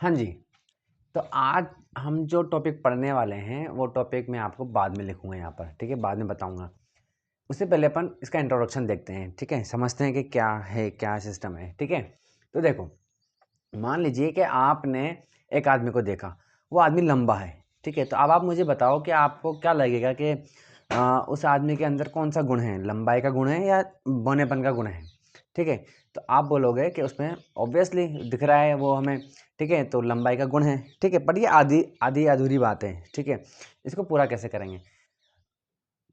हाँ जी, तो आज हम जो टॉपिक पढ़ने वाले हैं वो टॉपिक मैं आपको बाद में लिखूँगा यहाँ पर, ठीक है? बाद में बताऊँगा। उससे पहले अपन इसका इंट्रोडक्शन देखते हैं, ठीक है? समझते हैं कि क्या है, क्या सिस्टम है, ठीक है? तो देखो, मान लीजिए कि आपने एक आदमी को देखा, वो आदमी लंबा है, ठीक है? तो अब आप मुझे बताओ कि आपको क्या लगेगा कि उस आदमी के अंदर कौन-सा गुण है? लंबाई का गुण है या बौनेपन का गुण है? ठीक है? तो आप बोलोगे कि उसमें ऑब्वियसली दिख रहा है वो हमें, ठीक है? तो लंबाई का गुण है, ठीक है? बट ये आधी अधूरी बात है, ठीक है? इसको पूरा कैसे करेंगे?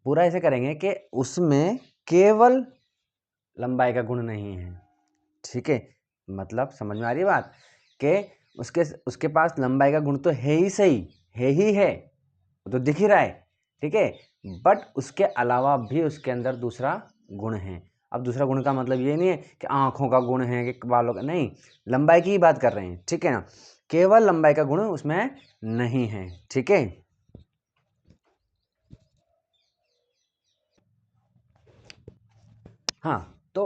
पूरा ऐसे करेंगे कि उसमें केवल लंबाई का गुण नहीं है, ठीक है? मतलब समझ में आ रही है बात? कि उसके उसके पास लंबाई का गुण तो है ही सही, है ही है, वो तो दिख ही रहा है, ठीक है? बट उसके अलावा भी उसके अंदर दूसरा गुण है। अब दूसरा गुण का मतलब ये नहीं है कि आँखों का गुण है कि बालों का, नहीं, लंबाई की ही बात कर रहे हैं, ठीक है ना? केवल लंबाई का गुण उसमें नहीं है, ठीक है? हाँ, तो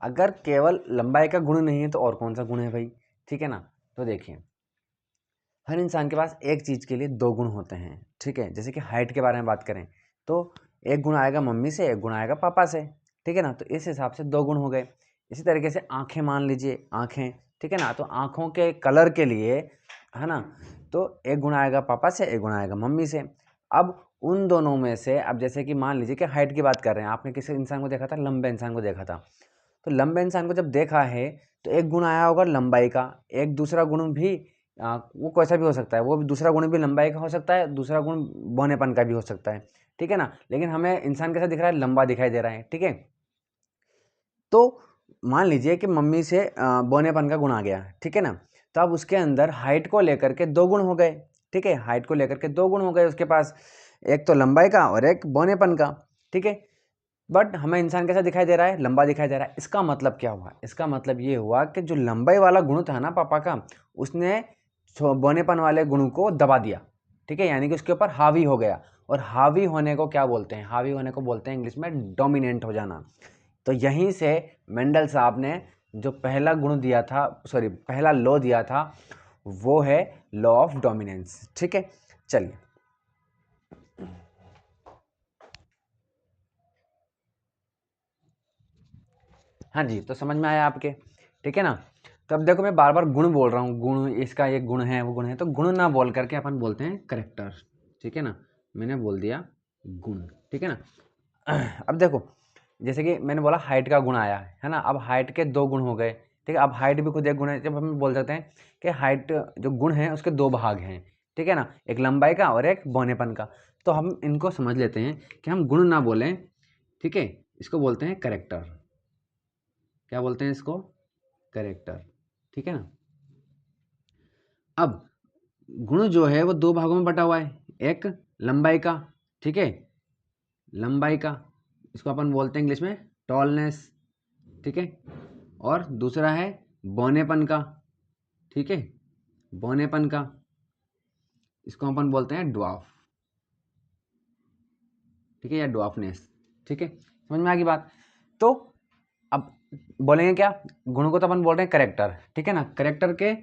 अगर केवल लंबाई का गुण नहीं है तो और कौन सा गुण है भाई, ठीक है ना? तो देखिए, हर इंसान के पास एक चीज़ के लिए दो गुण होते हैं, ठीक है? जैसे कि हाइट के बारे में बात करें तो एक गुण आएगा मम्मी से, एक गुण आएगा पापा से, ठीक है ना? तो इस हिसाब से दो गुण हो गए। इसी तरीके से आंखें, मान लीजिए आंखें, ठीक है ना? तो आंखों के कलर के लिए, है ना, तो एक गुण आएगा पापा से, एक गुण आएगा मम्मी से। अब उन दोनों में से, अब जैसे कि मान लीजिए कि हाइट की बात कर रहे हैं, आपने किसी इंसान को देखा था, लंबे इंसान को देखा था, तो लंबे इंसान को जब देखा है तो एक गुण आया होगा लंबाई का, एक दूसरा गुण भी वो कैसा भी हो सकता है, वो भी दूसरा गुण भी लंबाई का हो सकता है, दूसरा गुण बौनेपन का भी हो सकता है, ठीक है ना? लेकिन हमें इंसान कैसा दिख रहा है? लंबा दिखाई दे रहा है, ठीक है? तो मान लीजिए कि मम्मी से बौनेपन का गुण आ गया, ठीक है ना? तो अब उसके अंदर हाइट को लेकर के दो गुण हो गए, ठीक है? हाइट को लेकर के दो गुण हो गए उसके पास, एक तो लंबाई का और एक बौनेपन का, ठीक है? बट हमें इंसान कैसा दिखाई दे रहा है? लंबा दिखाई दे रहा है। इसका मतलब क्या हुआ? इसका मतलब ये हुआ कि जो लंबाई वाला गुण था ना पापा का, उसने बौनेपन वाले गुण को दबा दिया, ठीक है? यानी कि उसके ऊपर हावी हो गया। और हावी होने को क्या बोलते हैं? हावी होने को बोलते हैं इंग्लिश में डोमिनेंट हो जाना। तो यहीं से मेंडल साहब ने जो पहला गुण दिया था, सॉरी, पहला लॉ दिया था, वो है लॉ ऑफ डोमिनेंस, ठीक है? चलिए, हाँ जी, तो समझ में आया आपके, ठीक है ना? तो अब देखो, मैं बार बार गुण बोल रहा हूँ, गुण, इसका ये गुण है, वो गुण है, तो गुण ना बोल करके अपन बोलते हैं करेक्टर, ठीक है ना? मैंने बोल दिया गुण, ठीक है ना? अब देखो, जैसे कि मैंने बोला हाइट का गुण आया है ना? अब हाइट के दो गुण हो गए, ठीक है? अब हाइट भी खुद एक गुण है। जब हम बोल सकते हैं कि हाइट जो गुण है उसके दो भाग हैं, ठीक है ना? एक लंबाई का और एक बौनेपन का। तो हम इनको समझ लेते हैं कि हम गुण ना बोलें, ठीक है? इसको बोलते हैं करेक्टर। क्या बोलते हैं इसको? करेक्टर, ठीक है ना? अब गुण जो है वो दो भागों में बटा हुआ है, एक लंबाई का, ठीक है, लंबाई का, इसको अपन बोलते हैं इंग्लिश में टॉलनेस, ठीक है, और दूसरा है बौनेपन का, ठीक है, बौनेपन का, इसको अपन बोलते हैं ड्वार्फ, ठीक है, या ड्वार्फनेस, ठीक है? समझ में आ गई बात? तो अब बोलेंगे क्या? गुण को तो अपन बोल रहे हैं करेक्टर, ठीक है ना? करेक्टर के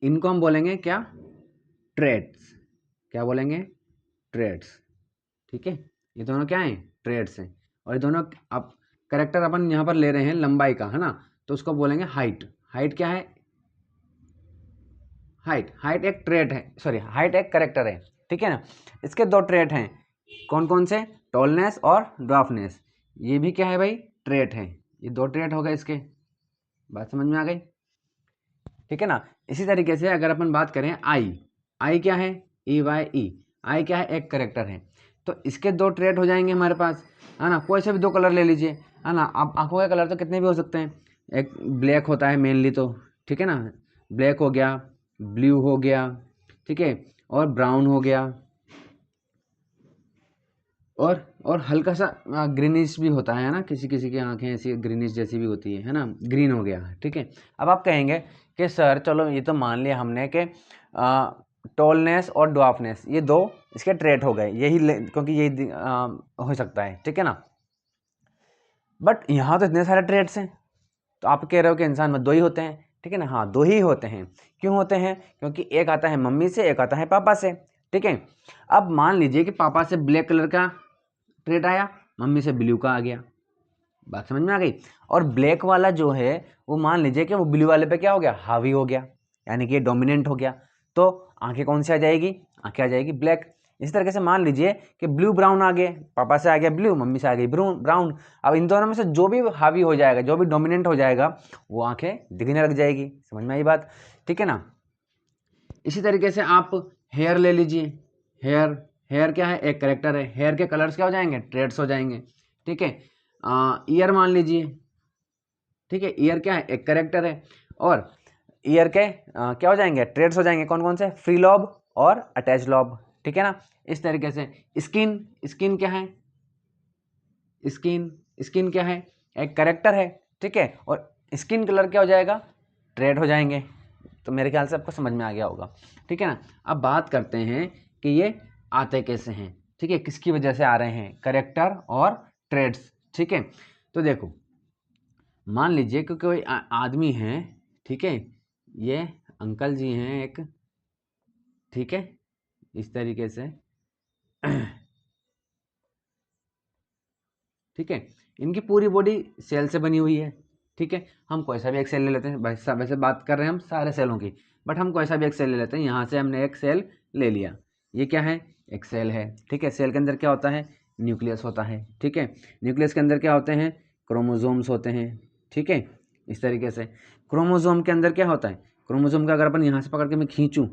इनको हम बोलेंगे क्या? ट्रेड्स। क्या बोलेंगे? ट्रेड्स, ठीक है? ये दोनों क्या हैं? ट्रेड्स हैं। और ये दोनों, अब करेक्टर अपन यहाँ पर ले रहे हैं लंबाई का, है ना? तो उसको बोलेंगे हाइट। हाइट क्या है? हाइट एक ट्रेड है, सॉरी, हाइट एक करेक्टर है, ठीक है ना? इसके दो ट्रेट हैं, कौन कौन से? टॉलनेस और ड्वार्फनेस। ये भी क्या है भाई? ट्रेट है। ये दो ट्रेट हो गए इसके। बात समझ में आ गई, ठीक है ना? इसी तरीके से अगर अपन बात करें आई, आई क्या है? EYE, आई क्या है? एक करेक्टर है। तो इसके दो ट्रेट हो जाएंगे हमारे पास, है ना? कोई से भी दो कलर ले लीजिए, है ना? अब आंखों के कलर तो कितने भी हो सकते हैं, एक ब्लैक होता है मेनली, तो ठीक है ना? ब्लैक हो गया, ब्लू हो गया, ठीक है, और ब्राउन हो गया, और हल्का सा ग्रीनिश भी होता है ना? किसी किसी की आंखें ऐसी ग्रीनिश जैसी भी होती है ना? ग्रीन हो गया, ठीक है? अब आप कहेंगे कि सर चलो ये तो मान लिया हमने कि टॉलनेस और ड्वार्फनेस ये दो इसके ट्रेट हो गए, क्योंकि यही हो सकता है, ठीक है ना? बट यहाँ तो इतने सारे ट्रेट्स हैं, तो आप कह रहे हो कि इंसान में दो ही होते हैं, ठीक है ना, हाँ 2 ही होते हैं। क्यों होते हैं? क्योंकि एक आता है मम्मी से, एक आता है पापा से, ठीक है। अब मान लीजिए कि पापा से ब्लैक कलर का ट्रेट आया, मम्मी से ब्लू का आ गया, बात समझ में आ गई। और ब्लैक वाला जो है वो मान लीजिए कि वो ब्लू वाले पे क्या हो गया, हावी हो गया, यानी कि डोमिनेंट हो गया, तो आंखें कौन सी आ जाएगी, आंखें आ जाएगी ब्लैक। इसी तरीके से मान लीजिए कि ब्लू ब्राउन आ गए, पापा से आ गया ब्लू, मम्मी से आ गई ब्राउन। अब इन दोनों में से जो भी हावी हो जाएगा, जो भी डोमिनेंट हो जाएगा, वो आंखें दिखने लग जाएगी। समझ में आई बात, ठीक है ना। इसी तरीके से आप हेयर ले लीजिए, हेयर क्या है, एक करेक्टर है, हेयर के कलर्स क्या हो जाएंगे, ट्रेड्स हो जाएंगे, ठीक है। ईयर मान लीजिए, ठीक है, ईयर क्या है, एक करेक्टर है, और ईयर के क्या हो जाएंगे, ट्रेड्स हो जाएंगे, कौन कौन से, फ्री लॉब और अटैच लॉब, ठीक है ना। इस तरीके से स्किन क्या है, स्किन क्या है, एक करेक्टर है, ठीक है, और स्किन कलर क्या हो जाएगा, ट्रेड हो जाएंगे। तो मेरे ख्याल से आपको समझ में आ गया होगा, ठीक है ना। अब बात करते हैं कि ये आते कैसे हैं, ठीक है, किसकी वजह से आ रहे हैं, करेक्टर और ट्रेड्स, ठीक है। तो देखो मान लीजिए कि कोई आदमी है, ठीक है, ये अंकल जी हैं एक, ठीक है, इस तरीके से ठीक है, इनकी पूरी बॉडी सेल से बनी हुई है, ठीक है। हम कोई सा भी एक सेल ले लेते हैं, वैसे बात कर रहे हैं हम सारे सेलों की, बट हम कोई सा भी एक सेल ले लेते हैं। यहाँ से हमने एक सेल ले लिया, ये क्या है, एक सेल है, ठीक है। सेल के अंदर क्या होता है, न्यूक्लियस होता है, ठीक है। न्यूक्लियस के अंदर क्या होते हैं, क्रोमोजोम्स होते हैं, ठीक है। इस तरीके से क्रोमोजोम के अंदर क्या होता है, क्रोमोजोम का अगर अपन यहाँ से पकड़ के मैं खींचूँ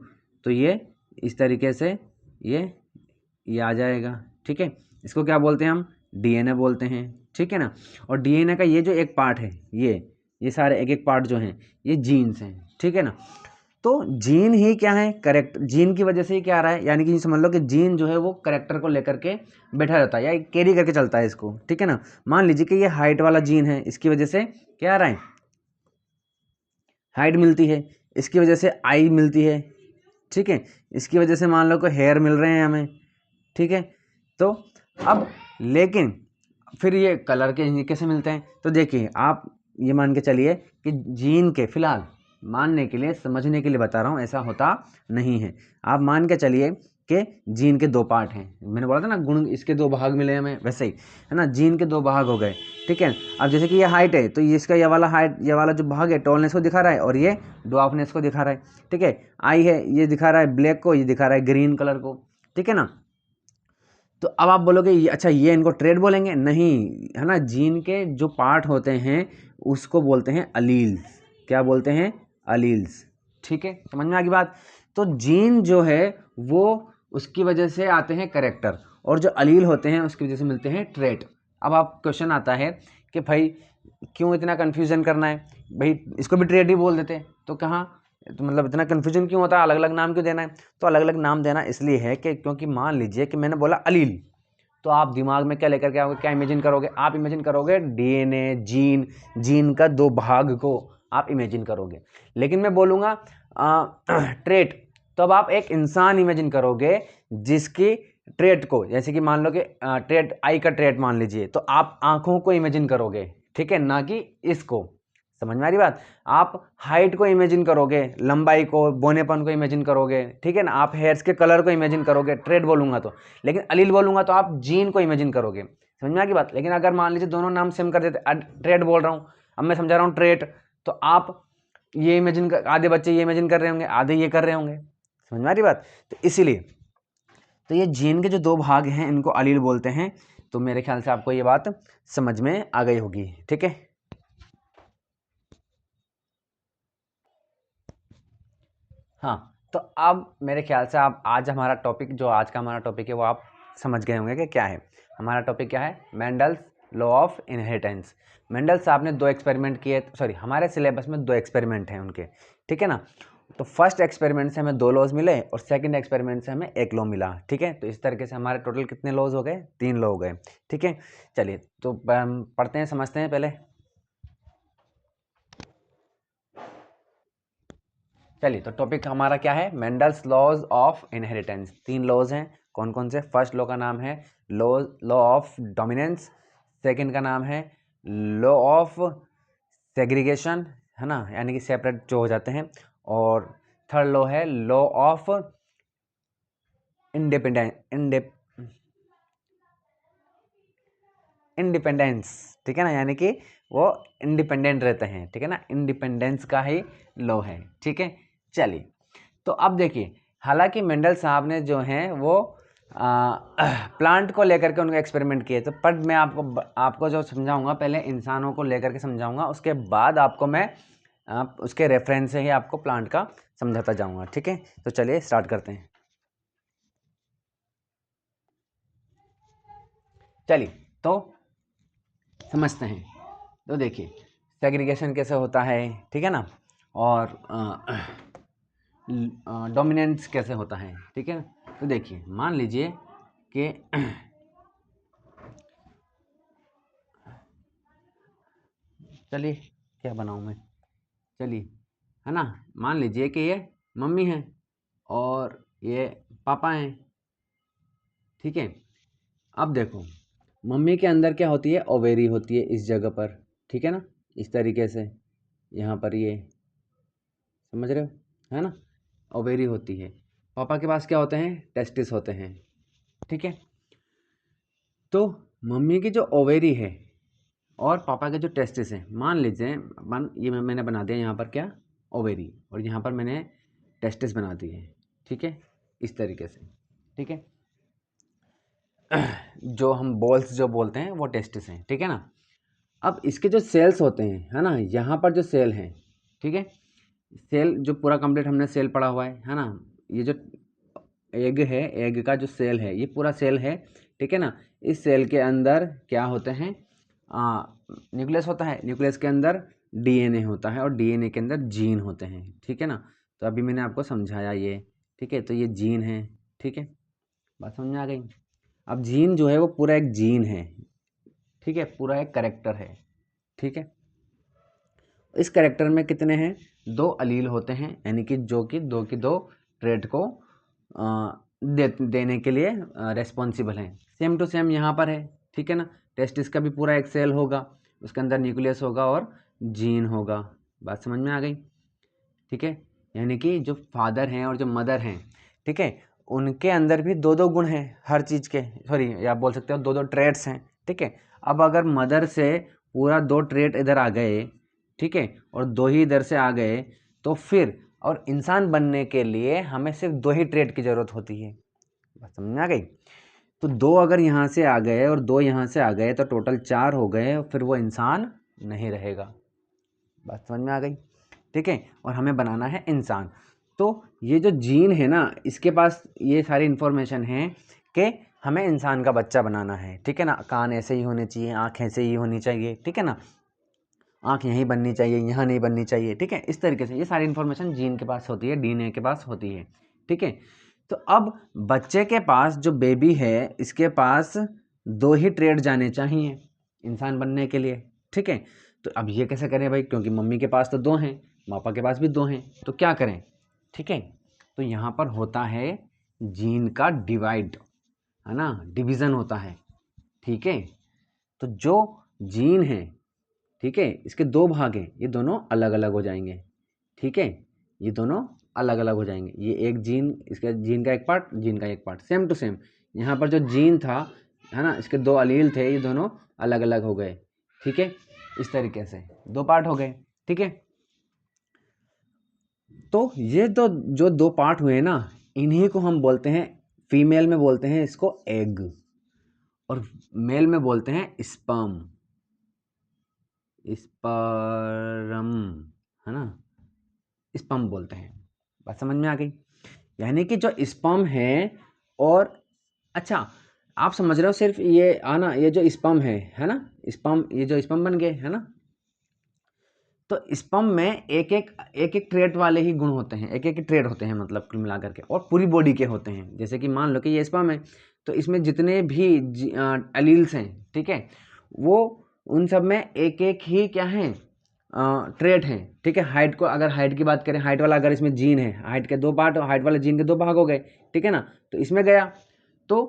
तो ये इस तरीके से ये आ जाएगा, ठीक है। इसको क्या बोलते हैं हम, डीएनए बोलते हैं, ठीक है ना। और डीएनए का ये जो एक पार्ट है, ये सारे एक एक पार्ट जो हैं ये जीन्स हैं, ठीक है ना। तो जीन ही क्या है, करेक्ट, जीन की वजह से ही क्या आ रहा है, यानी कि समझ लो कि जीन जो है वो करेक्टर को लेकर के बैठा रहता है या कैरी करके चलता है इसको, ठीक है ना। मान लीजिए कि ये हाइट वाला जीन है, इसकी वजह से क्या आ रहा है, हाइट मिलती है, इसकी वजह से आई मिलती है, ठीक है, इसकी वजह से मान लो कि हेयर मिल रहे हैं हमें, ठीक है। तो अब लेकिन फिर ये कलर के कैसे मिलते हैं, तो देखिए आप ये मान के चलिए कि जीन के, फिलहाल मानने के लिए, समझने के लिए बता रहा हूँ, ऐसा होता नहीं है। आप मान के चलिए कि जीन के 2 पार्ट हैं, मैंने बोला था ना गुण इसके 2 भाग मिले हमें, वैसे ही है ना, जीन के 2 भाग हो गए, ठीक है। अब जैसे कि ये हाइट है तो ये इसका ये वाला हाइट, ये वाला जो भाग है टॉलनेस को दिखा रहा है, और ये ड्वार्फनेस को दिखा रहा है, ठीक है। आई है, ये दिखा रहा है ब्लैक को, ये दिखा रहा है ग्रीन कलर को, ठीक है ना। तो अब आप बोलोगे अच्छा ये इनको ट्रेड बोलेंगे, नहीं, है ना, जीन के जो पार्ट होते हैं उसको बोलते हैं अलील्स, क्या बोलते हैं, अलील्स, ठीक है, समझ में आ गई बात। तो जीन जो है वो उसकी वजह से आते हैं करेक्टर, और जो अलील होते हैं उसकी वजह से मिलते हैं ट्रेट। अब आप क्वेश्चन आता है कि भाई क्यों इतना कन्फ्यूजन करना है, भाई इसको भी ट्रेड ही बोल देते, तो कहाँ, तो मतलब इतना कन्फ्यूजन क्यों होता है, अलग अलग नाम क्यों देना है। तो अलग अलग नाम देना इसलिए है कि क्योंकि मान लीजिए कि मैंने बोला अलील, तो आप दिमाग में क्या लेकर के आओगे, क्या इमेजिन करोगे, आप इमेजिन करोगे डीएनए, जीन का 2 भाग को आप इमेजिन करोगे। लेकिन मैं बोलूँगा ट्रेट, तो अब आप एक इंसान इमेजिन करोगे जिसकी ट्रेट को, जैसे कि मान लो कि ट्रेट, आई का ट्रेट मान लीजिए, तो आप आंखों को इमेजिन करोगे, ठीक है, ना कि इसको। समझ में आ रही बात। आप हाइट को इमेजिन करोगे, लंबाई को, बोनेपन को इमेजिन करोगे, ठीक है ना। आप हेयर्स के कलर को इमेजिन करोगे ट्रेड बोलूंगा तो, लेकिन अलील बोलूंगा तो आप जीन को इमेजिन करोगे। समझ में आ गई बात। लेकिन अगर मान लीजिए दोनों नाम सेम कर देते, ट्रेड बोल रहा हूँ, अब मैं समझा रहा हूँ ट्रेट, तो आप ये इमेजिन कर, आधे बच्चे ये इमेजिन कर रहे होंगे, आधे ये कर रहे होंगे। समझ में आ रही बात। तो इसीलिए तो ये जीन के जो 2 भाग हैं इनको अलील बोलते हैं। तो मेरे ख्याल से आपको ये बात समझ में आ गई होगी, ठीक है। हाँ, तो अब मेरे ख्याल से आप आज हमारा टॉपिक, जो आज का हमारा टॉपिक है वो आप समझ गए होंगे कि क्या है। हमारा टॉपिक क्या है, Mendel's law of inheritance. Mendel साहब ने 2 एक्सपेरिमेंट किए, सॉरी हमारे सिलेबस में 2 एक्सपेरिमेंट हैं उनके, ठीक है ना। तो फर्स्ट एक्सपेरिमेंट से हमें 2 लॉज मिले और सेकंड एक्सपेरिमेंट से हमें 1 लॉ मिला, ठीक है। तो इस तरीके से हमारे टोटल कितने लॉज हो गए, 3 लॉ हो गए, ठीक है। चलिए तो पढ़ते हैं, समझते हैं पहले। चलिए तो टॉपिक हमारा क्या है, Mendel's laws of inheritance. 3 laws हैं, कौन कौन से। फर्स्ट लॉ का नाम है लॉ ऑफ डोमिनेंस, सेकंड का नाम है लॉ ऑफ सेग्रीगेशन, है ना, यानी कि सेपरेट जो हो जाते हैं। और थर्ड लॉ है लॉ ऑफ इंडिपेंडेंस, ठीक है ना, यानी कि वो इंडिपेंडेंट रहते हैं, ठीक है ना, इंडिपेंडेंस का ही लॉ है, ठीक है। चलिए, तो अब देखिए, हालांकि मेंडल साहब ने जो है वो प्लांट को लेकर के उनका एक्सपेरिमेंट किए, तो पर मैं आपको जो समझाऊंगा पहले इंसानों को लेकर के समझाऊंगा, उसके बाद आपको मैं उसके रेफरेंस से ही आपको प्लांट का समझाता जाऊंगा, ठीक है। तो चलिए स्टार्ट करते हैं। चलिए तो समझते हैं। तो देखिए सेग्रीगेशन कैसे होता है, ठीक है ना, और डोमिनेंस कैसे होता है, ठीक है ना। तो देखिए मान लीजिए कि चलिए क्या बनाऊं मैं, चलिए, है ना, मान लीजिए कि ये मम्मी है और ये पापा हैं, ठीक है। अब देखो मम्मी के अंदर क्या होती है, ओवेरी होती है इस जगह पर, ठीक है ना, इस तरीके से यहाँ पर ये समझ रहे हो, है ना, ओवेरी होती है। पापा के पास क्या होते हैं, टेस्टिस होते हैं, ठीक है। तो मम्मी की जो ओवेरी है और पापा के जो टेस्टिस है, मान लीजिए ये मैंने बना दिया यहाँ पर क्या, ओवेरी, और यहाँ पर मैंने टेस्टिस बना दिए, ठीक है, इस तरीके से, ठीक है। जो हम बॉल्स जो बोलते हैं वो टेस्टिस हैं, ठीक है ना। अब इसके जो सेल्स होते हैं, है ना, यहाँ पर जो सेल हैं, ठीक है, सेल जो पूरा कंप्लीट हमने सेल पढ़ा हुआ है ना, ये जो एग है, एग का जो सेल है ये पूरा सेल है, ठीक है ना। इस सेल के अंदर क्या होते हैं, न्यूक्लियस होता है, न्यूक्लियस के अंदर डीएनए होता है और डीएनए के अंदर जीन होते हैं, ठीक है ना। तो अभी मैंने आपको समझाया ये, ठीक है, तो ये जीन है, ठीक है, बात समझ में आ गई। अब जीन जो है वो पूरा एक जीन है, ठीक है, पूरा एक कैरेक्टर है, ठीक है। इस कैरेक्टर में कितने हैं, 2 अलील होते हैं, यानी कि जो कि दो ट्रेट को देने के लिए रेस्पॉन्सिबल हैं। सेम टू सेम यहाँ पर है, ठीक है ना। टेस्टिस का भी पूरा एक सेल होगा, उसके अंदर न्यूक्लियस होगा और जीन होगा, बात समझ में आ गई, ठीक है। यानी कि जो फादर हैं और जो मदर हैं, ठीक है, उनके अंदर भी 2 गुण हैं हर चीज़ के, सॉरी या बोल सकते हो 2 ट्रेट्स हैं, ठीक है। अब अगर मदर से पूरा 2 ट्रेट इधर आ गए, ठीक है, और 2 ही इधर से आ गए, तो फिर और इंसान बनने के लिए हमें सिर्फ 2 ही ट्रेट की ज़रूरत होती है, बात समझ में आ गई। तो 2 अगर यहाँ से आ गए और 2 यहाँ से आ गए तो टोटल 4 हो गए, फिर वो इंसान नहीं रहेगा, बात समझ में आ गई, ठीक है। और हमें बनाना है इंसान। तो ये जो जीन है ना, इसके पास ये सारी इन्फॉर्मेशन है कि हमें इंसान का बच्चा बनाना है, ठीक है ना। कान ऐसे ही होने चाहिए, आँख ऐसे ही होनी चाहिए, ठीक है ना, आँख यहीं बननी चाहिए, यहाँ नहीं बननी चाहिए, ठीक है। इस तरीके से ये सारी इन्फॉर्मेशन जीन के पास होती है, डीएनए के पास होती है, ठीक है। तो अब बच्चे के पास जो बेबी है, इसके पास 2 ही ट्रेड जाने चाहिए इंसान बनने के लिए, ठीक है। तो अब ये कैसे करें भाई, क्योंकि मम्मी के पास तो 2 हैं, पापा के पास भी 2 हैं, तो क्या करें, ठीक है। तो यहाँ पर होता है जीन का डिवाइड, है ना, डिवीज़न होता है, ठीक है। तो जो जीन है, ठीक है, इसके 2 भाग हैं, ये दोनों अलग अलग हो जाएंगे, ठीक है, ये दोनों अलग अलग हो जाएंगे। ये एक जीन, इसका जीन का एक पार्ट, जीन का एक पार्ट, सेम टू सेम। यहाँ पर जो जीन था, है ना, इसके 2 अलील थे, ये दोनों अलग अलग हो गए, ठीक है, इस तरीके से 2 पार्ट हो गए, ठीक है। तो ये जो 2 पार्ट हुए ना, इन्हीं को हम बोलते हैं, फीमेल में बोलते हैं इसको एग और मेल में बोलते हैं स्पर्म, स्पर्म, है ना, स्पर्म बोलते हैं, बात समझ में आ गई। यानी कि जो स्पर्म है, और अच्छा आप समझ रहे हो सिर्फ ये आना, ये जो स्पर्म है ना, स्पर्म, ये जो स्पर्म बन गए, है ना। तो स्पर्म में एक एक ट्रेट वाले ही गुण होते हैं, एक एक ट्रेट होते हैं, मतलब कुल मिला करके, और पूरी बॉडी के होते हैं। जैसे कि मान लो कि ये स्पर्म है, तो इसमें जितने भी एलील्स हैं, ठीक है, वो उन सब में एक एक ही क्या है, ट्रेट हैं, ठीक है। हाइट को अगर हाइट की बात करें, हाइट वाला अगर इसमें जीन है, हाइट के 2 पार्ट, हाइट वाले जीन के 2 भाग हो गए, ठीक है ना। तो इसमें गया तो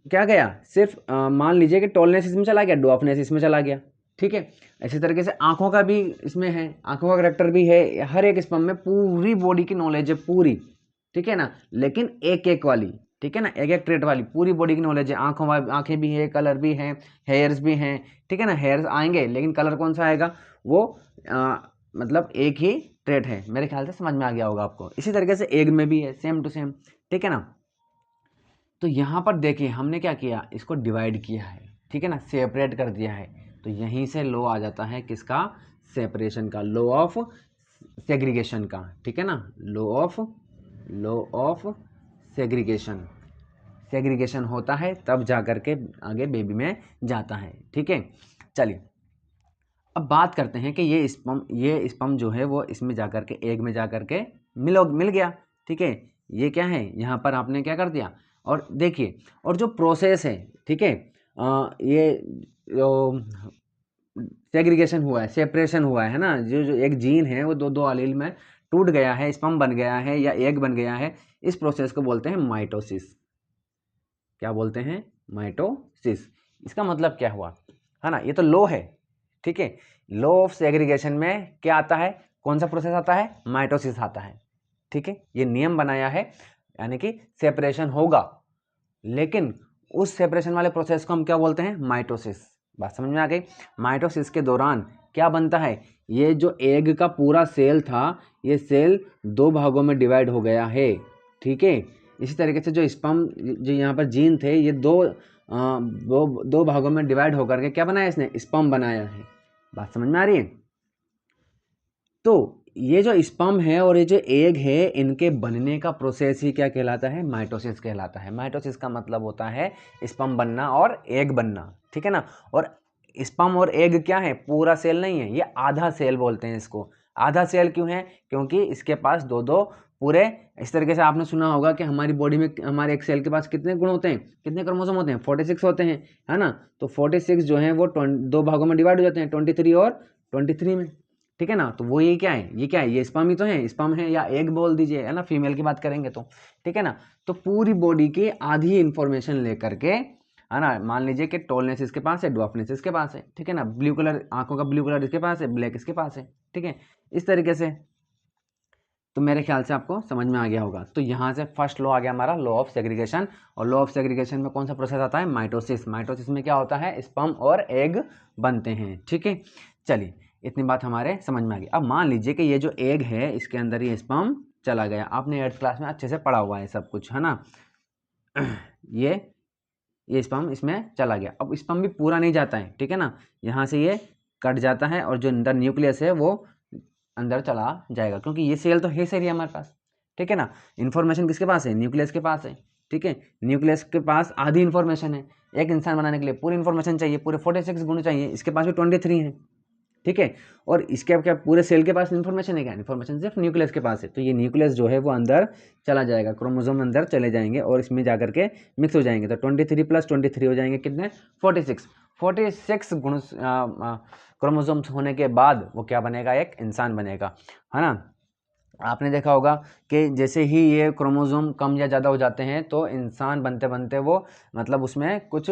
क्या गया, सिर्फ मान लीजिए कि टॉलनेस इसमें चला गया, डॉर्फनेस इसमें चला गया, ठीक है। इसी तरीके से आंखों का भी इसमें है, आंखों का करेक्टर भी है, हर एक स्पम में पूरी बॉडी की नॉलेज है पूरी, ठीक है ना, लेकिन एक एक वाली, ठीक है ना, एक एक ट्रेट वाली पूरी बॉडी की नॉलेज है। आंखें भी है, कलर भी है, हेयर्स भी हैं, ठीक है ना, हेयर्स आएंगे लेकिन कलर कौन सा आएगा, वो मतलब एक ही ट्रेट है। मेरे ख्याल से समझ में आ गया होगा आपको। इसी तरीके से एग में भी है, सेम टू सेम, ठीक है ना। तो यहाँ पर देखिए हमने क्या किया, इसको डिवाइड किया है, ठीक है ना, सेपरेट कर दिया है। तो यहीं से लो आ जाता है किसका, सेपरेशन का, लो ऑफ सेग्रीगेशन का, ठीक है ना, लो ऑफ सेग्रीगेशन। सेग्रीगेशन होता है तब जा करके आगे बेबी में जाता है, ठीक है। चलिए अब बात करते हैं कि ये स्पर्म जो है वो इसमें जा करके एग में जा करके मिल गया, ठीक है। ये क्या है, यहाँ पर आपने क्या कर दिया, और देखिए, और जो प्रोसेस है, ठीक है, ये जो सेग्रीगेशन हुआ है, सेपरेशन हुआ है ना, जो एक जीन है वो दो अलील में टूट गया है, स्पर्म बन गया है या एग बन गया है, इस प्रोसेस को बोलते हैं माइटोसिस। क्या बोलते हैं, माइटोसिस। इसका मतलब क्या हुआ, है ना, ये तो लो है, ठीक है। लो ऑफ सेग्रीगेशन में क्या आता है, कौन सा प्रोसेस आता है, माइटोसिस आता है, ठीक है। ये नियम बनाया है, यानी कि सेपरेशन होगा, लेकिन उस सेपरेशन वाले प्रोसेस को हम क्या बोलते हैं, माइटोसिस। बात समझ में आ गई। माइटोसिस के दौरान क्या बनता है, ये जो एग का पूरा सेल था, ये सेल दो भागों में डिवाइड हो गया है, ठीक है। इसी तरीके से जो स्पर्म, जो यहाँ पर जीन थे, ये दो भागों में डिवाइड होकर के क्या बनाया, इसने स्पर्म बनाया है। बात समझ में आ रही है। तो ये जो स्पर्म है और ये जो एग है, इनके बनने का प्रोसेस ही क्या कहलाता है, माइटोसिस कहलाता है। माइटोसिस का मतलब होता है स्पर्म बनना और एग बनना, ठीक है ना। और स्पर्म और एग क्या है, पूरा सेल नहीं है, ये आधा सेल बोलते हैं इसको। आधा सेल क्यों है, क्योंकि इसके पास दो दो पूरे, इस तरीके से आपने सुना होगा कि हमारी बॉडी में, हमारे एक सेल के पास कितने गुण होते हैं, कितने क्रोमोसोम होते हैं, 46 होते हैं, है ना। तो 46 जो है वो दो भागों में डिवाइड हो जाते हैं, 23 और 23 में, ठीक है ना। तो वो ये क्या है, ये स्पर्म ही तो है, स्पर्म है या एग बोल दीजिए, है ना, फीमेल की बात करेंगे तो, ठीक है ना। तो पूरी बॉडी की आधी इंफॉर्मेशन लेकर के, है ना, मान लीजिए कि टॉलनेस इसके पास है, ड्वार्फनेस इसके पास है, ठीक है ना, ब्लू कलर, आंखों का ब्लू कलर इसके पास है, ब्लैक इसके पास है, ठीक है, इस तरीके से। तो मेरे ख्याल से आपको समझ में आ गया होगा। तो यहाँ से फर्स्ट लॉ आ गया हमारा, लॉ ऑफ सेग्रीगेशन। और लॉ ऑफ सेग्रीगेशन में कौन सा प्रोसेस आता है, माइटोसिस। माइटोसिस में क्या होता है, स्पर्म और एग बनते हैं, ठीक है। चलिए इतनी बात हमारे समझ में आ गई। अब मान लीजिए कि ये जो एग है, इसके अंदर ये स्पर्म चला गया। आपने 8th क्लास में अच्छे से पढ़ा हुआ है सब कुछ, है ना। ये स्पर्म इसमें चला गया। अब स्पर्म भी पूरा नहीं जाता है, ठीक है ना, यहाँ से ये कट जाता है और जो अंदर न्यूक्लियस है वो अंदर चला जाएगा, क्योंकि ये सेल तो है सेल ही हमारे पास, ठीक है ना। इन्फॉर्मेशन किसके पास है, न्यूक्लियस के पास है, ठीक है। न्यूक्लियस के पास आधी इन्फॉर्मेशन है, एक इंसान बनाने के लिए पूरी इन्फॉर्मेशन चाहिए, पूरे 46 गुण चाहिए, इसके पास भी 23 है, ठीक है। और इसके क्या पूरे सेल के पास इन्फॉर्मेशन है क्या, इन्फॉर्मेशन सिर्फ न्यूक्लियस के पास है। तो ये न्यूक्लियस जो है वो अंदर चला जाएगा, क्रोमोसोम अंदर चले जाएंगे और इसमें जाकर के मिक्स हो जाएंगे। तो 23 + 23 हो जाएंगे कितने, 46 गुण क्रोमोसोम्स होने के बाद वो क्या बनेगा, एक इंसान बनेगा, है ना। आपने देखा होगा कि जैसे ही ये क्रोमोसोम कम या ज़्यादा हो जाते हैं तो इंसान बनते बनते वो, मतलब उसमें कुछ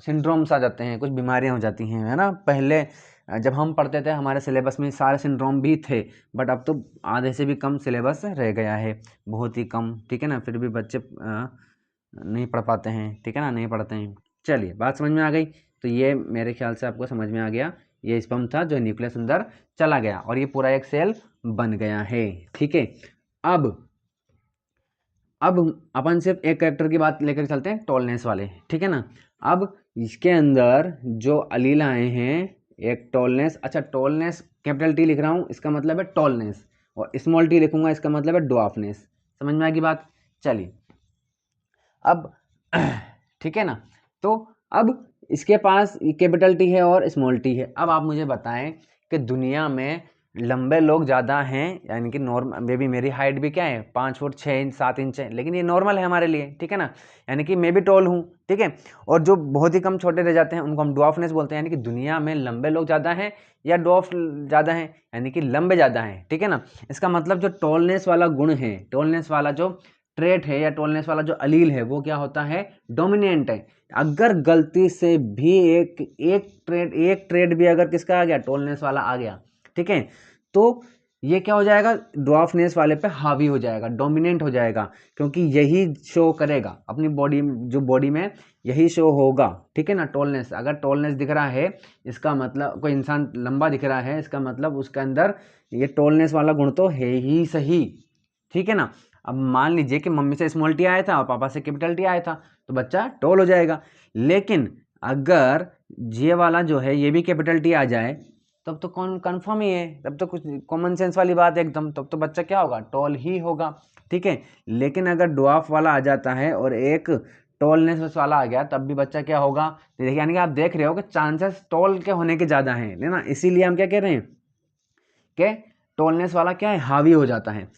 सिंड्रोम्स आ जाते हैं, कुछ बीमारियां हो जाती हैं, है ना। पहले जब हम पढ़ते थे हमारे सिलेबस में सारे सिंड्रोम भी थे, बट अब तो आधे से भी कम सिलेबस रह गया है, बहुत ही कम, ठीक है ना। फिर भी बच्चे नहीं पढ़ पाते हैं, ठीक है ना, नहीं पढ़ते हैं। चलिए बात समझ में आ गई। तो ये मेरे ख्याल से आपको समझ में आ गया, ये स्पर्म था जो न्यूक्लियस अंदर चला गया और ये पूरा एक सेल बन गया है, ठीक है। अब अपन सिर्फ एक कैरेक्टर की बात लेकर चलते हैं, टॉलनेस वाले, ठीक है ना। अब इसके अंदर जो अलील आए हैं, एक टॉलनेस, अच्छा टॉलनेस कैपिटल टी लिख रहा हूँ, इसका मतलब है टॉलनेस, और स्मॉल टी लिखूंगा, इसका मतलब है ड्वार्फनेस। समझ में आ गई बात। चलिए अब ठीक है ना। तो अब इसके पास कैपिटल टी है और स्मॉल टी है। अब आप मुझे बताएं कि दुनिया में लंबे लोग ज़्यादा हैं, यानी कि नॉर्मल, बेबी मेरी हाइट भी क्या है, 5 फुट 6 इंच 7 इंच है, लेकिन ये नॉर्मल है हमारे लिए, ठीक है ना, यानी कि मैं भी टॉल हूँ, ठीक है। और जो बहुत ही कम छोटे रह जाते हैं उनको हम ड्वार्फनेस बोलते हैं, यानी कि दुनिया में लंबे लोग ज़्यादा हैं या ड्वार्फ ज़्यादा हैं, यानी कि लंबे ज़्यादा हैं, ठीक है ना। इसका मतलब जो टॉलनेस वाला गुण है, टॉलनेस वाला जो ट्रेट है या टॉलनेस वाला जो अलील है वो क्या होता है, डोमिनेंट है। अगर गलती से भी एक ट्रेट भी अगर किसका आ गया, टॉलनेस वाला आ गया, ठीक है, तो ये क्या हो जाएगा, ड्वार्फनेस वाले पे हावी हो जाएगा, डोमिनेंट हो जाएगा, क्योंकि यही शो करेगा अपनी बॉडी, जो बॉडी में यही शो होगा, ठीक है ना। टॉलनेस, अगर टॉलनेस दिख रहा है, इसका मतलब कोई इंसान लंबा दिख रहा है, इसका मतलब उसके अंदर ये टॉलनेस वाला गुण तो है ही सही, ठीक है ना। अब मान लीजिए कि मम्मी से स्मॉल टी आया था और पापा से कैपिटल टी आया था, तो बच्चा टॉल हो जाएगा। लेकिन अगर ये वाला जो है ये भी कैपिटल टी आ जाए, तब तो कौन कन्फर्म ही है, तब तो कुछ कॉमन सेंस वाली बात है एकदम, तब तो बच्चा क्या होगा, टॉल ही होगा, ठीक है। लेकिन अगर ड्वार्फ वाला आ जाता है और एक टॉलनेस वाला आ गया, तब भी बच्चा क्या होगा, देखिए, यानी कि आप देख रहे हो कि चांसेस टॉल के होने के ज़्यादा हैं, है ना। इसीलिए हम क्या कह रहे हैं कि टॉलनेस वाला क्या है, हावी हो जाता है।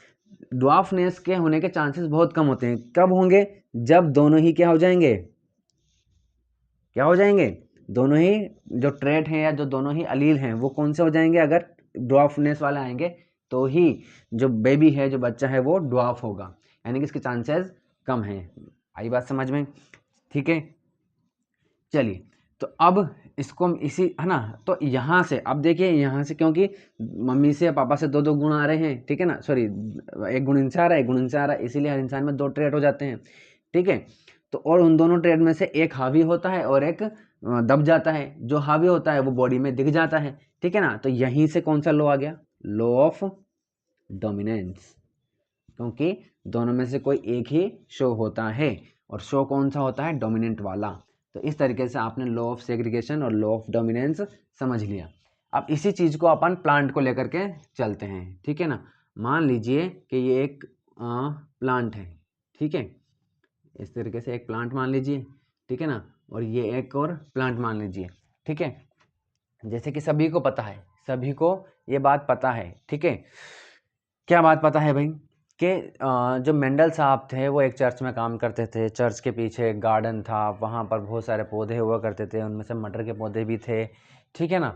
ड्वार्फनेस के होने के चांसेस बहुत कम होते हैं। कब होंगे, जब दोनों ही क्या हो जाएंगे, क्या हो जाएंगे, दोनों ही जो ट्रेट हैं या जो दोनों ही अलील हैं वो कौन से हो जाएंगे, अगर ड्वार्फनेस वाले आएंगे तो ही जो बेबी है, जो बच्चा है, वो ड्वार्फ होगा, यानी कि इसके चांसेस कम हैं। आई बात समझ में, ठीक है। चलिए, तो अब इसको हम इसी, है ना, तो यहाँ से अब देखिए, यहाँ से क्योंकि मम्मी से या पापा से दो दो गुण आ रहे हैं, ठीक है ना, सॉरी, एक गुण इनसे आ रहा है, एक गुण इनसे आ रहा है, इसीलिए हर इंसान में दो ट्रेट हो जाते हैं, ठीक है। तो और उन दोनों ट्रेट में से एक हावी होता है और एक दब जाता है। जो हावी होता है वो बॉडी में दिख जाता है, ठीक है ना। तो यहीं से कौन सा लॉ आ गया, लॉ ऑफ डोमिनेंस, क्योंकि दोनों में से कोई एक ही शो होता है, और शो कौन सा होता है, डोमिनेंट वाला। तो इस तरीके से आपने लॉ ऑफ सेग्रीगेशन और लॉ ऑफ डोमिनेंस समझ लिया। अब इसी चीज़ को अपन प्लांट को लेकर के चलते हैं, ठीक है ना। मान लीजिए कि ये एक प्लांट है, ठीक है, इस तरीके से एक प्लांट मान लीजिए, ठीक है ना, और ये एक और प्लांट मान लीजिए, ठीक है। जैसे कि सभी को पता है, सभी को ये बात पता है, ठीक है। क्या बात पता है भाई, कि जो मेंडल साहब थे वो एक चर्च में काम करते थे। चर्च के पीछे एक गार्डन था, वहाँ पर बहुत सारे पौधे हुआ करते थे, उनमें से मटर के पौधे भी थे, ठीक है ना।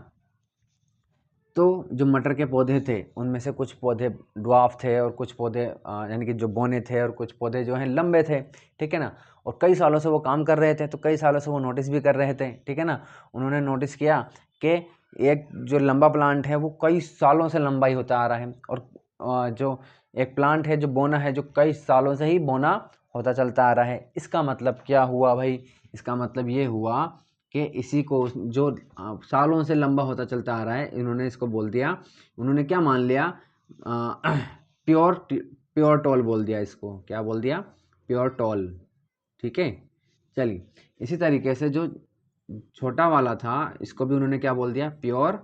तो जो मटर के पौधे थे उनमें से कुछ पौधे ड्वार्फ थे और कुछ पौधे यानी कि जो बोने थे, और कुछ पौधे जो हैं लंबे थे, ठीक है ना। और कई सालों से वो काम कर रहे थे, तो कई सालों से वो नोटिस भी कर रहे थे, ठीक है ना। उन्होंने नोटिस किया कि एक जो लंबा प्लांट है वो कई सालों से लंबा ही होता आ रहा है, और जो एक प्लांट है जो बोना है, जो कई सालों से ही बोना होता चलता आ रहा है। इसका मतलब क्या हुआ भाई, इसका मतलब ये हुआ कि इसी को जो सालों से लंबा होता चलता आ रहा है, इन्होंने इसको बोल दिया, उन्होंने क्या मान लिया, प्योर टॉल बोल दिया इसको, क्या बोल दिया, प्योर टॉल, ठीक है। चलिए, इसी तरीके से जो छोटा वाला था इसको भी उन्होंने क्या बोल दिया, प्योर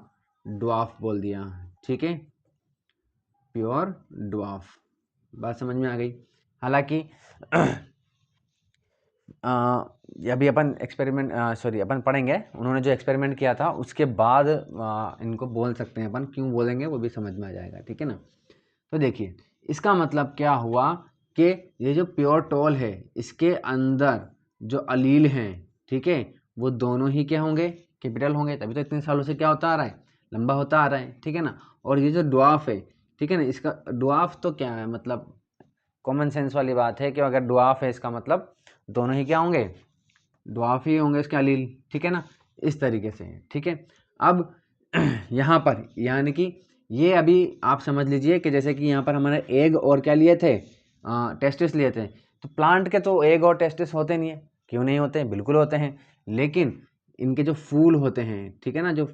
ड्वार्फ बोल दिया, ठीक है, प्योर ड्वार्फ। बात समझ में आ गई। हालांकि अभी अपन एक्सपेरिमेंट सॉरी अपन पढ़ेंगे, उन्होंने जो एक्सपेरिमेंट किया था उसके बाद इनको बोल सकते हैं अपन, क्यों बोलेंगे वो भी समझ में आ जाएगा, ठीक है ना। तो देखिए, इसका मतलब क्या हुआ कि ये जो प्योर टॉल है इसके अंदर जो अलील हैं, ठीक है, वो दोनों ही क्या होंगे, कैपिटल होंगे, तभी तो इतने सालों से क्या होता आ रहा है, लंबा होता आ रहा है, ठीक है ना। और ये जो ड्वार्फ है, ठीक है ना, इसका ड्वार्फ तो क्या है, मतलब कॉमन सेंस वाली बात है कि अगर ड्वार्फ है इसका मतलब दोनों ही क्या होंगे, ड्वार्फ ही होंगे इसके अलील, ठीक है ना। इस तरीके से, ठीक है। अब यहाँ पर यानी कि ये अभी आप समझ लीजिए कि जैसे कि यहाँ पर हमारे एग और क्या लिए थे, टेस्टिस लिए थे। तो प्लांट के तो एग और टेस्टिस होते नहीं है, क्यों नहीं होते, बिल्कुल होते हैं। लेकिन इनके जो फूल होते हैं, ठीक है ना, जो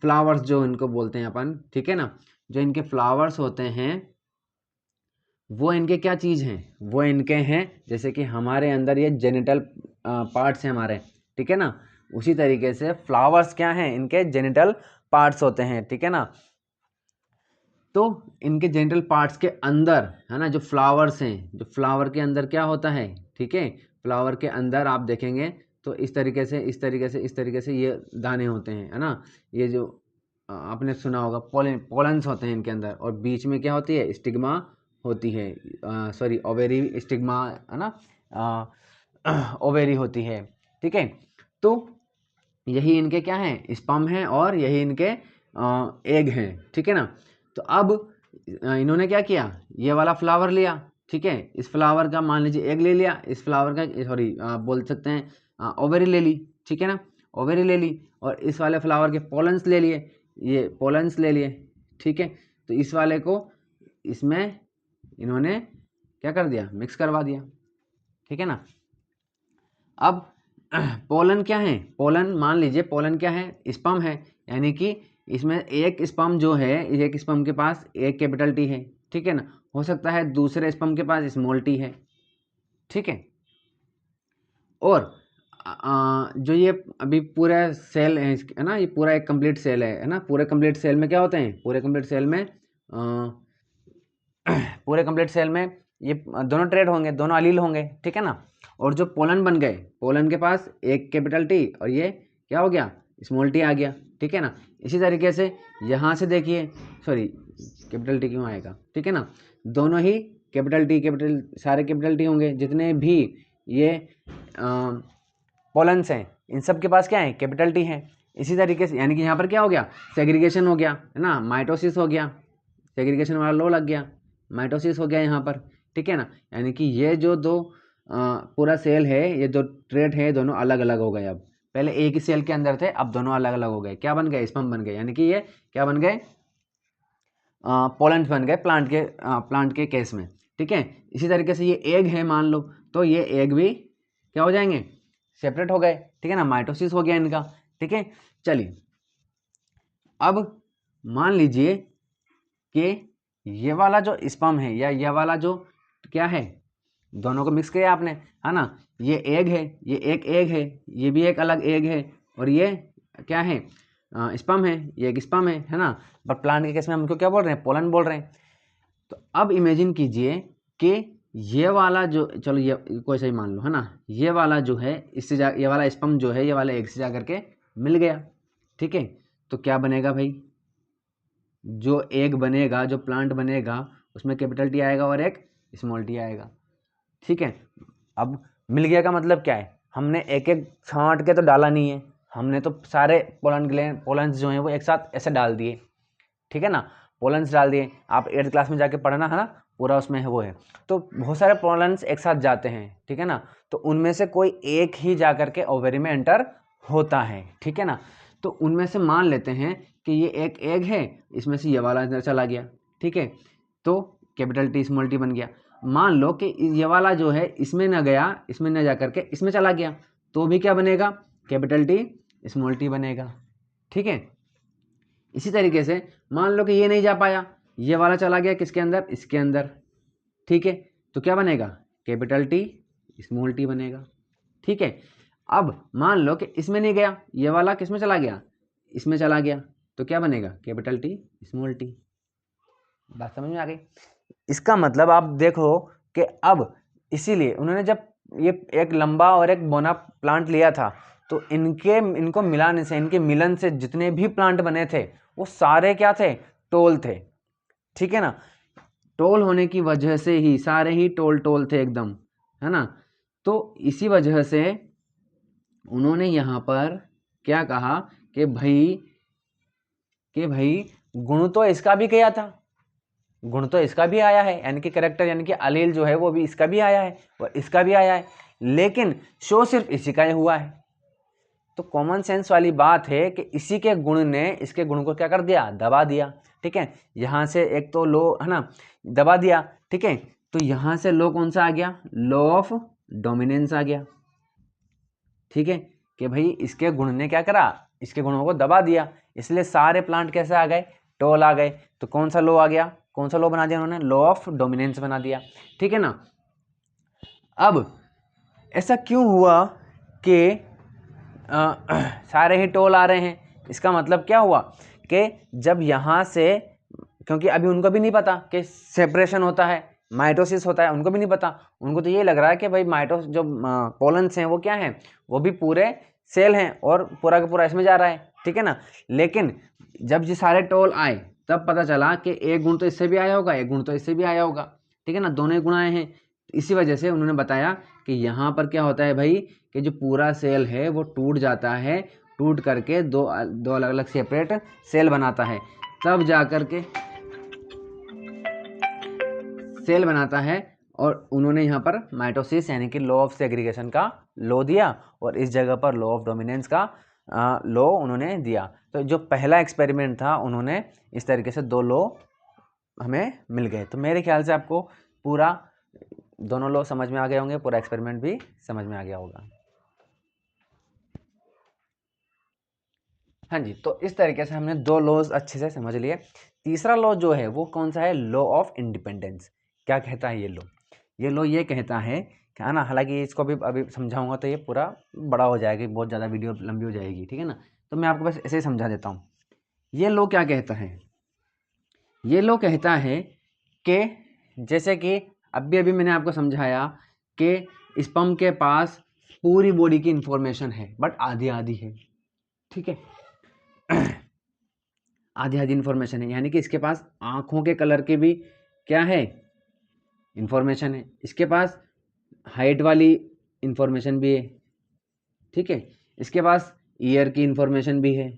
फ्लावर्स जो इनको बोलते हैं अपन, ठीक है ना, जो इनके फ्लावर्स होते हैं वो इनके क्या चीज़ हैं, वो इनके हैं जैसे कि हमारे अंदर ये जेनिटल पार्ट्स हैं हमारे, ठीक है ना। उसी तरीके से फ्लावर्स क्या हैं, इनके जेनिटल पार्ट्स होते हैं, ठीक है ना। तो इनके जेनिटल पार्ट्स के अंदर, है ना, जो फ्लावर्स हैं, जो फ्लावर के अंदर क्या होता है, ठीक है, फ्लावर के अंदर आप देखेंगे तो इस तरीके से इस तरीके से इस तरीके से ये दाने होते हैं, है ना। ये जो आपने सुना होगा पोलन्स होते हैं इनके अंदर, और बीच में क्या होती है, स्टिग्मा होती है, सॉरी ओवेरी स्टिग्मा, है ना, ओवेरी होती है, ठीक है। तो यही इनके क्या हैं, स्पर्म हैं, और यही इनके एग हैं, ठीक है ना। तो अब इन्होंने क्या किया, ये वाला फ्लावर लिया, ठीक है, इस फ्लावर का मान लीजिए एग ले लिया, इस फ्लावर का सॉरी बोल सकते हैं ओवरी ले ली, ठीक है ना, ओवरी ले ली, और इस वाले फ्लावर के पोलन्स ले लिए, ये पोलन्स ले लिए, ठीक है। तो इस वाले को इसमें इन्होंने क्या कर दिया, मिक्स करवा दिया, ठीक है ना। अब पोलन क्या है, पोलन मान लीजिए पोलन क्या है, स्पर्म है, यानी कि इसमें एक स्पर्म जो है, एक स्पर्म के पास एक कैपिटल टी है, ठीक है ना, हो सकता है दूसरे स्पर्म के पास स्मॉल टी है, ठीक है। और जो ये अभी पूरा सेल है ना, ये पूरा एक कंप्लीट सेल है ना, पूरे कंप्लीट सेल में क्या होते हैं, पूरे कंप्लीट सेल में पूरे कंप्लीट सेल में ये दोनों ट्रेड होंगे, दोनों अलील होंगे, ठीक है ना। और जो पोलन बन गए, पोलन के पास एक कैपिटल टी और ये क्या हो गया, स्मॉल टी आ गया, ठीक है ना। इसी तरीके से यहाँ से देखिए, सॉरी कैपिटल टी क्यों आएगा, ठीक है ना, दोनों ही कैपिटल टी, कैपिटल सारे कैपिटल टी होंगे, जितने भी ये पोलन्स हैं इन सब के पास क्या है, कैपिटल टी है। इसी तरीके से यानी कि यहाँ पर क्या हो गया, सेग्रीगेशन हो गया, है ना, माइटोसिस हो गया, सेग्रीगेशन वाला लो लग गया, माइटोसिस हो गया यहाँ पर, ठीक है ना। यानी कि ये जो दो पूरा सेल है, ये जो ट्रेड है, दोनों अलग अलग हो गए। अब पहले एक ही सेल के अंदर थे, अब दोनों अलग अलग हो गए, क्या बन गए, स्पर्म बन गए, यानी कि ये क्या बन गए, पोलन्स बन गए प्लांट के केस में, ठीक है। इसी तरीके से ये एग है मान लो, तो ये एग भी क्या हो जाएंगे, सेपरेट हो गए, ठीक है ना, माइटोसिस हो गया इनका, ठीक है। चलिए अब मान लीजिए कि ये वाला जो स्पर्म है या ये वाला जो क्या है, दोनों को मिक्स किया आपने, है ना, ये एग है, ये एक एग है, ये भी एक अलग एग है, और ये क्या है, स्पर्म है, ये एक स्पर्म है ना। पर प्लांट के केस में हमको क्या बोल रहे हैं, पोलन बोल रहे हैं। तो अब इमेजिन कीजिए कि ये वाला जो, चलो ये कोई सही मान लो, है ना, ये वाला जो है इससे ये वाला स्पर्म जो है, ये वाला एग से जा करके मिल गया, ठीक है। तो क्या बनेगा भाई, जो एग बनेगा, जो प्लांट बनेगा, उसमें कैपिटल टी आएगा और एक स्मॉल टी आएगा, ठीक है। अब मिल गया का मतलब क्या है, हमने एक एक छांट के तो डाला नहीं है, हमने तो सारे पोलन्स जो हैं वो एक साथ ऐसे डाल दिए, ठीक है ना, पोलन्स डाल दिए। आप 8th क्लास में जाके पढ़ना, है ना, पूरा उसमें है वो है। तो बहुत सारे पोलन्स एक साथ जाते हैं, ठीक है ना, तो उनमें से कोई एक ही जा करके ओवरी में एंटर होता है, ठीक है ना। तो उनमें से मान लेते हैं कि ये एक एग है, इसमें से ये वाला अंदर चला गया, ठीक है, तो कैपिटल टी स्मॉल टी बन गया। मान लो कि ये वाला जो है इसमें न गया, इसमें न जा करके इसमें चला गया, तो भी क्या बनेगा, कैपिटल टी स्मॉल टी बनेगा, ठीक है। इसी तरीके से मान लो कि ये नहीं जा पाया, ये वाला चला गया किसके अंदर, इसके अंदर, ठीक है, तो क्या बनेगा, कैपिटल टी स्मॉल टी बनेगा, ठीक है। अब मान लो कि इसमें नहीं गया, ये वाला किसमें चला गया, इसमें चला गया, तो क्या बनेगा, कैपिटल टी स्मॉल टी। बात समझ में आ गई। इसका मतलब आप देखो कि अब इसीलिए उन्होंने जब ये एक लंबा और एक बोना प्लांट लिया था, तो इनको मिलाने से, इनके मिलन से जितने भी प्लांट बने थे वो सारे क्या थे, टोल थे, ठीक है ना। टोल होने की वजह से ही सारे ही टोल थे एकदम, है ना। तो इसी वजह से उन्होंने यहाँ पर क्या कहा कि भाई गुण तो इसका भी किया था, गुण तो इसका भी आया है, यानी कि करेक्टर यानी कि अलील जो है वो भी इसका भी आया है और इसका भी आया है, लेकिन शो सिर्फ इसी का ही हुआ है। तो कॉमन सेंस वाली बात है कि इसी के गुण ने इसके गुण को क्या कर दिया, दबा दिया, ठीक है। यहाँ से एक तो लो, है ना, दबा दिया, ठीक है। तो यहाँ से लो कौन सा आ गया, लॉ ऑफ डोमिनेंस आ गया, ठीक है, कि भाई इसके गुण ने क्या करा, इसके गुणों को दबा दिया, इसलिए सारे प्लांट कैसे आ गए, टोल आ गए। तो कौन सा लो आ गया, कौन सा लो बना दिया उन्होंने, लॉ ऑफ डोमिनेंस बना दिया, ठीक है ना। अब ऐसा क्यों हुआ कि सारे ही टोल आ रहे हैं, इसका मतलब क्या हुआ कि जब यहाँ से, क्योंकि अभी उनको भी नहीं पता कि सेपरेशन होता है, माइटोसिस होता है, उनको भी नहीं पता, उनको तो ये लग रहा है कि भाई जो पोलन्स हैं वो क्या हैं, वो भी पूरे सेल हैं और पूरा का पूरा इसमें जा रहा है, ठीक है ना। लेकिन जब ये सारे टोल आए तब पता चला कि एक गुण तो इससे भी आया होगा, एक गुण तो इससे भी आया होगा, ठीक है ना, दोनों ही गुण आए हैं। इसी वजह से उन्होंने बताया कि यहाँ पर क्या होता है भाई, कि जो पूरा सेल है वो टूट जाता है, टूट करके दो अलग अलग सेपरेट सेल बनाता है, तब जा कर के सेल बनाता है और उन्होंने यहाँ पर माइटोसिस यानी कि लॉ ऑफ सेग्रीगेशन का लॉ दिया और इस जगह पर लॉ ऑफ डोमिनेंस का लॉ उन्होंने दिया। तो जो पहला एक्सपेरिमेंट था उन्होंने इस तरीके से 2 लॉ हमें मिल गए। तो मेरे ख्याल से आपको पूरा दोनों लॉ समझ में आ गए होंगे, पूरा एक्सपेरिमेंट भी समझ में आ गया होगा। हाँ जी, तो इस तरीके से हमने 2 लॉज अच्छे से समझ लिए। तीसरा लॉ जो है वो कौन सा है, लॉ ऑफ इंडिपेंडेंस। क्या कहता है ये लॉ? ये लॉ ये कहता है कि है ना, हालांकि इसको भी अभी समझाऊंगा तो ये पूरा बड़ा हो जाएगा, बहुत ज़्यादा वीडियो लंबी हो जाएगी, ठीक है ना। तो मैं आपको बस ऐसे ही समझा देता हूँ। ये लॉ क्या कहता है, ये लॉ कहता है कि जैसे कि अभी मैंने आपको समझाया कि स्पर्म के पास पूरी बॉडी की इंफॉर्मेशन है बट आधी आधी है, ठीक है। आधी आधी इंफॉर्मेशन है, यानी कि इसके पास आंखों के कलर की भी क्या है, इंफॉर्मेशन है। इसके पास हाइट वाली इंफॉर्मेशन भी है, ठीक है। इसके पास ईयर की इंफॉर्मेशन भी है,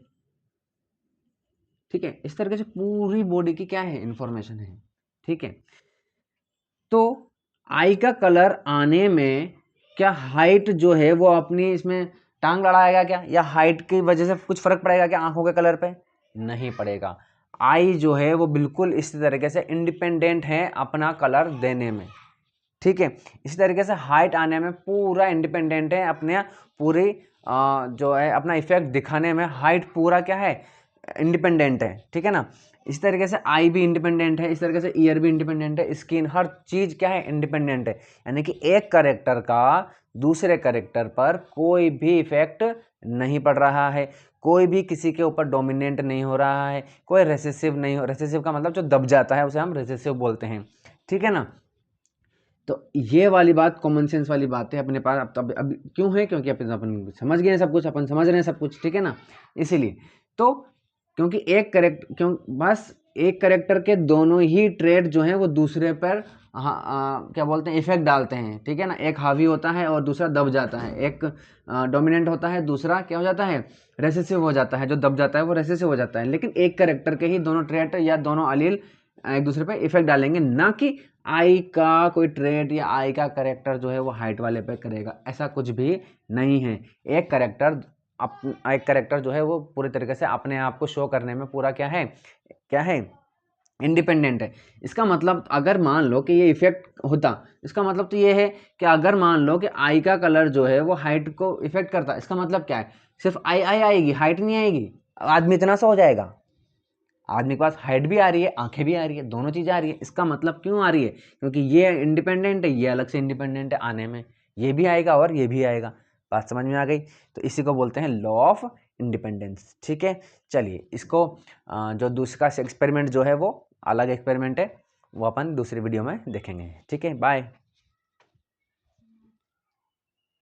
ठीक है। इस तरीके से पूरी बॉडी की क्या है, इंफॉर्मेशन है, ठीक है। तो आई का कलर आने में क्या हाइट जो है वो अपनी इसमें टांग लड़ाएगा क्या, या हाइट की वजह से कुछ फर्क पड़ेगा क्या आंखों के कलर पे? नहीं पड़ेगा। आई जो है वो बिल्कुल इस तरीके से इंडिपेंडेंट है अपना कलर देने में, ठीक है। इसी तरीके से हाइट आने में पूरा इंडिपेंडेंट है, अपने पूरी जो है अपना इफेक्ट दिखाने में हाइट पूरा क्या है, इंडिपेंडेंट है, ठीक है ना। इस तरीके से आई भी इंडिपेंडेंट है, इस तरीके से ईयर भी इंडिपेंडेंट है, स्किन हर चीज़ क्या है, इंडिपेंडेंट है। यानी कि एक कैरेक्टर का दूसरे कैरेक्टर पर कोई भी इफेक्ट नहीं पड़ रहा है, कोई भी किसी के ऊपर डोमिनेंट नहीं हो रहा है, कोई रेसेसिव नहीं हो, रेसेसिव का मतलब जो दब जाता है उसे हम रेसेसिव बोलते हैं, ठीक है ना। तो ये वाली बात कॉमन सेंस वाली बात है अपने पास। अब क्यों है, क्योंकि अपन समझ गए हैं सब कुछ, अपन समझ रहे हैं सब कुछ, ठीक है ना। इसीलिए तो क्योंकि बस एक करेक्टर के दोनों ही ट्रेड जो हैं वो दूसरे पर क्या बोलते हैं, इफेक्ट डालते हैं, ठीक है ना। एक हावी होता है और दूसरा दब जाता है, एक डोमिनेंट होता है, दूसरा क्या हो जाता है, रेसेसिव हो जाता है। जो दब जाता है वो रेसेसिव हो जाता है। लेकिन एक करेक्टर के ही दोनों ट्रेड या दोनों अलील एक दूसरे पे इफेक्ट डालेंगे, ना कि आई का कोई ट्रेट या आई का करेक्टर जो है वो हाइट वाले पे करेगा, ऐसा कुछ भी नहीं है। एक करेक्टर जो है वो पूरी तरीके से अपने आप को शो करने में पूरा क्या है, इंडिपेंडेंट है। इसका मतलब अगर मान लो कि ये इफेक्ट होता, इसका मतलब तो ये है कि अगर मान लो कि आई का कलर जो है वो हाइट को इफेक्ट करता, इसका मतलब क्या है, सिर्फ आई आएगी, हाइट नहीं आएगी, आदमी इतना सा हो जाएगा। आदमी के पास हाइट भी आ रही है, आंखें भी आ रही है, दोनों चीज़ें आ रही है। इसका मतलब क्यों आ रही है, क्योंकि ये इंडिपेंडेंट है, ये अलग से इंडिपेंडेंट है आने में, ये भी आएगा और ये भी आएगा। बात समझ में आ गई? तो इसी को बोलते हैं लॉ ऑफ इंडिपेंडेंस, ठीक है। चलिए इसको जो दूसरा एक्सपेरिमेंट जो है वो अलग एक्सपेरिमेंट है, वो अपन दूसरी वीडियो में देखेंगे, ठीक है। बाय।